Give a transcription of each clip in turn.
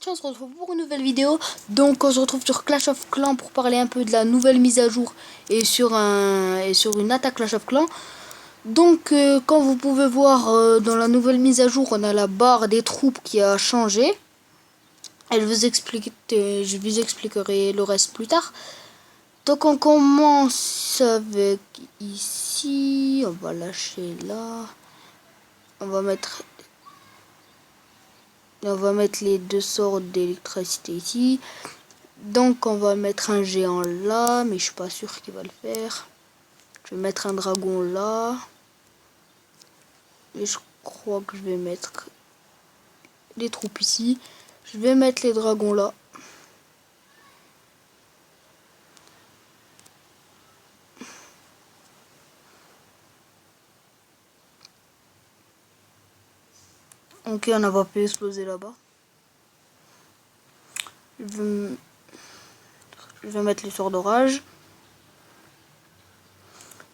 On se retrouve pour une nouvelle vidéo. Donc on se retrouve sur Clash of Clans pour parler un peu de la nouvelle mise à jour et sur une attaque Clash of Clans. Donc comme vous pouvez voir dans la nouvelle mise à jour, on a la barre des troupes qui a changé. Et je vous expliquerai le reste plus tard. Donc on commence avec ici, on va lâcher là. On va mettre les deux sortes d'électricité ici. Donc on va mettre un géant là, mais je suis pas sûr qu'il va le faire. Je vais mettre un dragon là. Et je crois que je vais mettre les troupes ici. Je vais mettre les dragons là. Ok, on n'a pas pu exploser là-bas. Je vais mettre les sorts d'orage.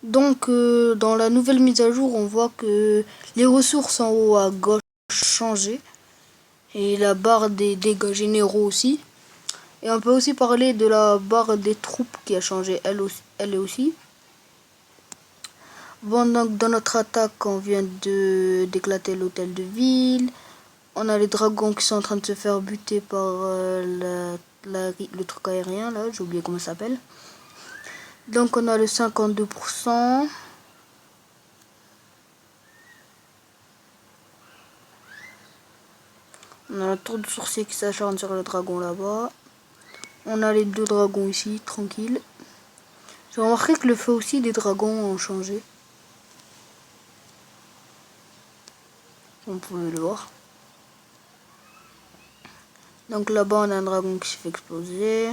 Donc dans la nouvelle mise à jour, on voit que les ressources en haut à gauche ont changé. Et la barre des dégâts généraux aussi. Et on peut aussi parler de la barre des troupes qui a changé elle aussi. Bon, donc dans notre attaque, on vient d'éclater l'hôtel de ville. On a les dragons qui sont en train de se faire buter par le truc aérien là, j'ai oublié comment ça s'appelle. Donc on a le 52%. On a la tour de sorcier qui s'acharne sur le dragon là-bas. On a les deux dragons ici, tranquille. J'ai remarqué que le feu aussi des dragons ont changé. On pouvait le voir. Donc là-bas on a un dragon qui se fait exploser.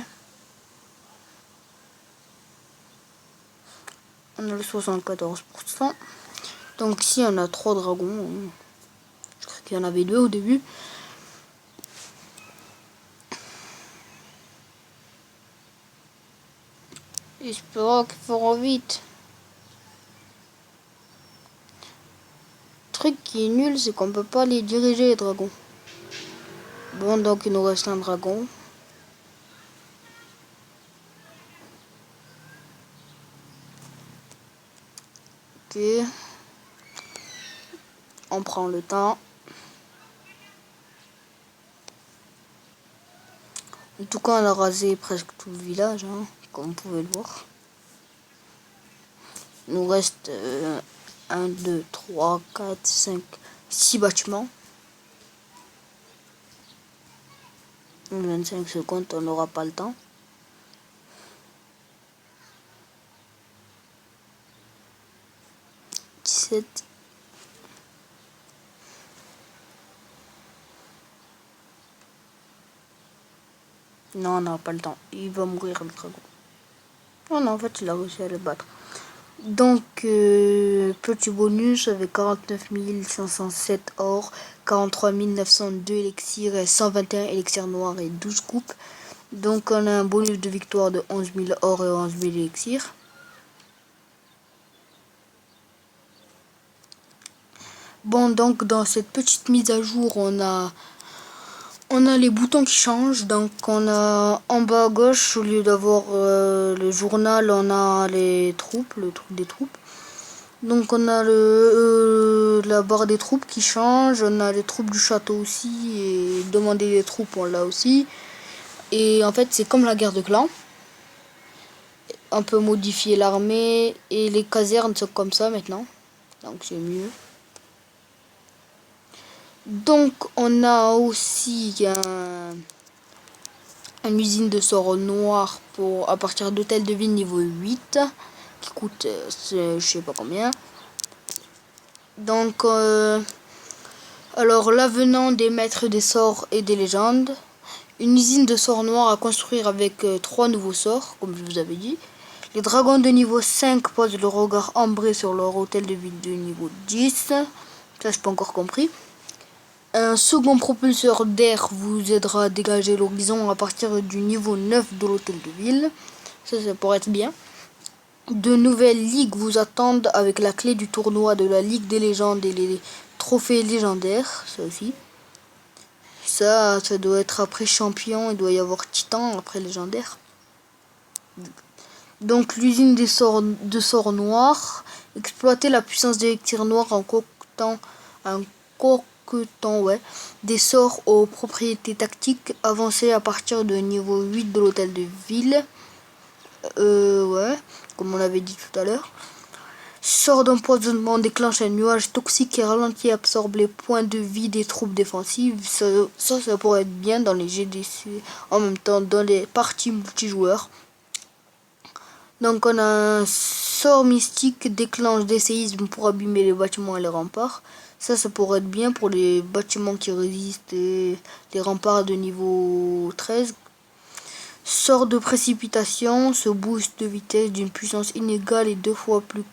On a le 74%. Donc ici on a 3 dragons. Je crois qu'il y en avait 2 au début. J'espère qu'ils feront vite. Le truc qui est nul, c'est qu'on peut pas les diriger les dragons. Bon, donc il nous reste un dragon. Ok. On prend le temps. En tout cas, on a rasé presque tout le village, hein, comme vous pouvez le voir. Il nous reste 1, 2, 3, 4, 5, 6 bâtiments. 25 secondes, on n'aura pas le temps. Non, on n'a pas le temps. Il va mourir le dragon. Oh non, en fait, il a réussi à le battre. Donc, petit bonus avec 49 507 or, 43 902 élixirs, 121 élixirs noirs et 12 coupes. Donc, on a un bonus de victoire de 11 000 or et 11 000 élixirs. Bon, donc, dans cette petite mise à jour, on a les boutons qui changent. Donc on a en bas à gauche, au lieu d'avoir le journal, on a les troupes, le truc des troupes. Donc on a la barre des troupes qui change, on a les troupes du château aussi, et demander les troupes on l'a aussi. Et en fait c'est comme la guerre de clans. On peut modifier l'armée et les casernes sont comme ça maintenant. Donc c'est mieux. Donc on a aussi une usine de sorts noirs à partir d'hôtel de ville niveau 8 qui coûte je sais pas combien. Donc alors l'avenant des maîtres des sorts et des légendes, une usine de sorts noirs à construire avec 3 nouveaux sorts comme je vous avais dit. Les dragons de niveau 5 posent le regard ambré sur leur hôtel de ville de niveau 10. Ça j'ai pas encore compris. Un second propulseur d'air vous aidera à dégager l'horizon à partir du niveau 9 de l'hôtel de ville. Ça pourrait être bien. De nouvelles ligues vous attendent avec la clé du tournoi de la Ligue des légendes et les trophées légendaires. Ça aussi. Ça doit être après champion. Il doit y avoir titan après légendaire. Donc l'usine des sorts noirs. Exploiter la puissance d'élixir noir en concoctant des sorts aux propriétés tactiques avancées à partir de niveau 8 de l'hôtel de ville. Comme on l'avait dit tout à l'heure. Sort d'empoisonnement déclenche un nuage toxique et ralentit et absorbe les points de vie des troupes défensives. Ça pourrait être bien dans les GDC, en même temps dans les parties multijoueurs. Donc on a un sort mystique déclenche des séismes pour abîmer les bâtiments et les remparts. Ça pourrait être bien pour les bâtiments qui résistent et les remparts de niveau 13. Sort de précipitation, ce boost de vitesse d'une puissance inégale et 2 fois plus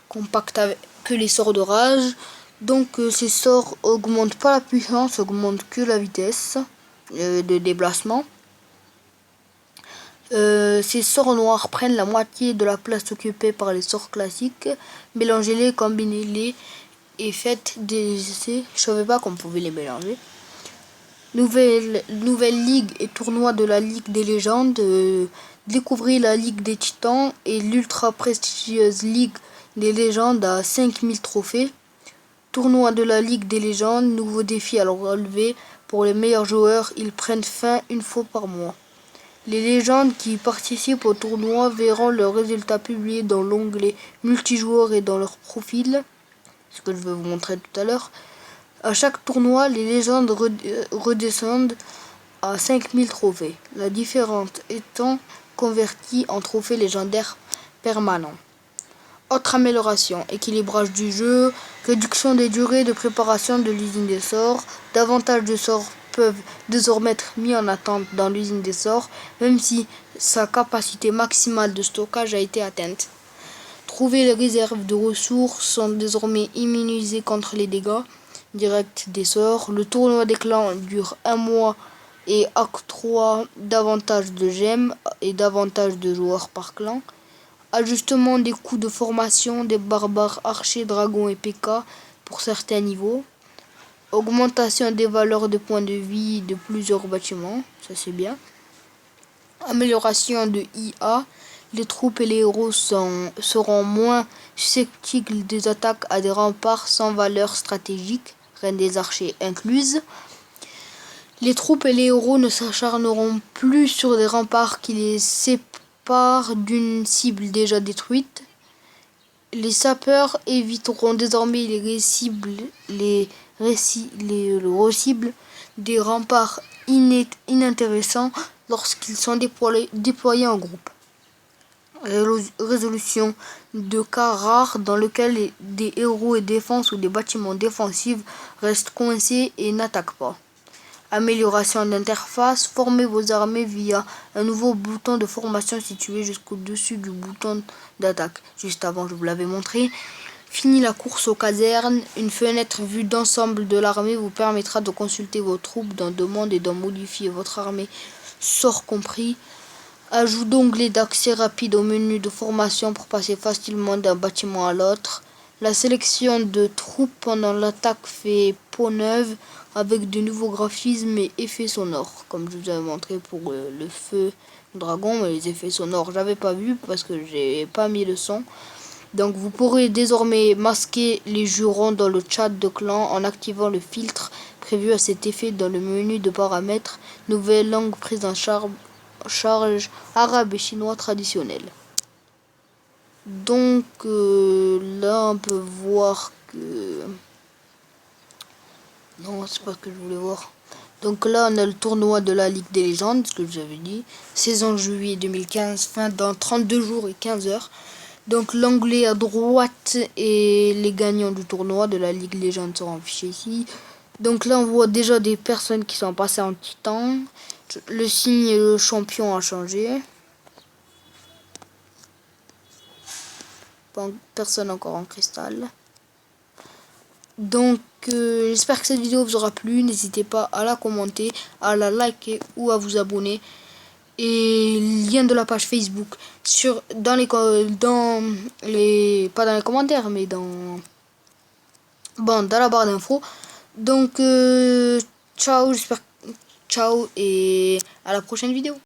compact que les sorts de rage. Donc ces sorts augmentent pas la puissance, augmentent que la vitesse de déplacement. Ces sorts noirs prennent la moitié de la place occupée par les sorts classiques. Mélangez-les, combinez-les et faites des essais. Je savais pas qu'on pouvait les mélanger. Nouvelle ligue et tournoi de la Ligue des légendes. Découvrez la Ligue des titans et l'ultra prestigieuse Ligue des légendes à 5000 trophées. Tournoi de la Ligue des légendes, nouveau défi à relever pour les meilleurs joueurs. Ils prennent fin une fois par mois. Les légendes qui participent au tournoi verront leurs résultats publiés dans l'onglet multijoueur et dans leur profil, ce que je vais vous montrer tout à l'heure. À chaque tournoi, les légendes redescendent à 5000 trophées, la différence étant convertie en trophées légendaires permanents. Autre amélioration, équilibrage du jeu, réduction des durées de préparation de l'usine des sorts, davantage de sorts peuvent désormais être mis en attente dans l'usine des sorts, même si sa capacité maximale de stockage a été atteinte. Trouver les réserves de ressources sont désormais immunisées contre les dégâts directs des sorts. Le tournoi des clans dure 1 mois et octroie davantage de gemmes et davantage de joueurs par clan. Ajustement des coûts de formation des barbares, archers, dragons et PK pour certains niveaux. Augmentation des valeurs de points de vie de plusieurs bâtiments, ça c'est bien. Amélioration de IA, les troupes et les héros seront moins susceptibles des attaques à des remparts sans valeur stratégique, reine des archers incluse. Les troupes et les héros ne s'acharneront plus sur des remparts qui les séparent d'une cible déjà détruite. Les sapeurs éviteront désormais le recible des remparts inintéressants lorsqu'ils sont déployés en groupe. Résolution de cas rares dans lesquels des héros et défenses ou des bâtiments défensifs restent coincés et n'attaquent pas. Amélioration d'interface, formez vos armées via un nouveau bouton de formation situé jusqu'au-dessus du bouton d'attaque. Juste avant, je vous l'avais montré. Fini la course aux casernes, une fenêtre vue d'ensemble de l'armée vous permettra de consulter vos troupes dans demande et d'en modifier votre armée, sort compris. Ajout d'onglet d'accès rapide au menu de formation pour passer facilement d'un bâtiment à l'autre. La sélection de troupes pendant l'attaque fait peau neuve avec de nouveaux graphismes et effets sonores, comme je vous avais montré pour le feu dragon, mais les effets sonores j'avais pas vu parce que j'ai pas mis le son. Donc vous pourrez désormais masquer les jurons dans le chat de clan en activant le filtre prévu à cet effet dans le menu de paramètres. Nouvelle langue prise en charge arabe et chinois traditionnel. Donc là on peut voir que... Non, c'est pas ce que je voulais voir. Donc là on a le tournoi de la Ligue des légendes, ce que je vous avais dit. Saison juillet 2015, fin dans 32 jours et 15 heures. Donc l'onglet à droite et les gagnants du tournoi de la Ligue Légende sont affichés ici. Donc là on voit déjà des personnes qui sont passées en titan. Le signe et le champion a changé. Personne encore en cristal. Donc j'espère que cette vidéo vous aura plu. N'hésitez pas à la commenter, à la liker ou à vous abonner. Et lien de la page Facebook dans les pas dans les commentaires mais dans la barre d'infos. Donc Ciao, j'espère. Ciao et à la prochaine vidéo.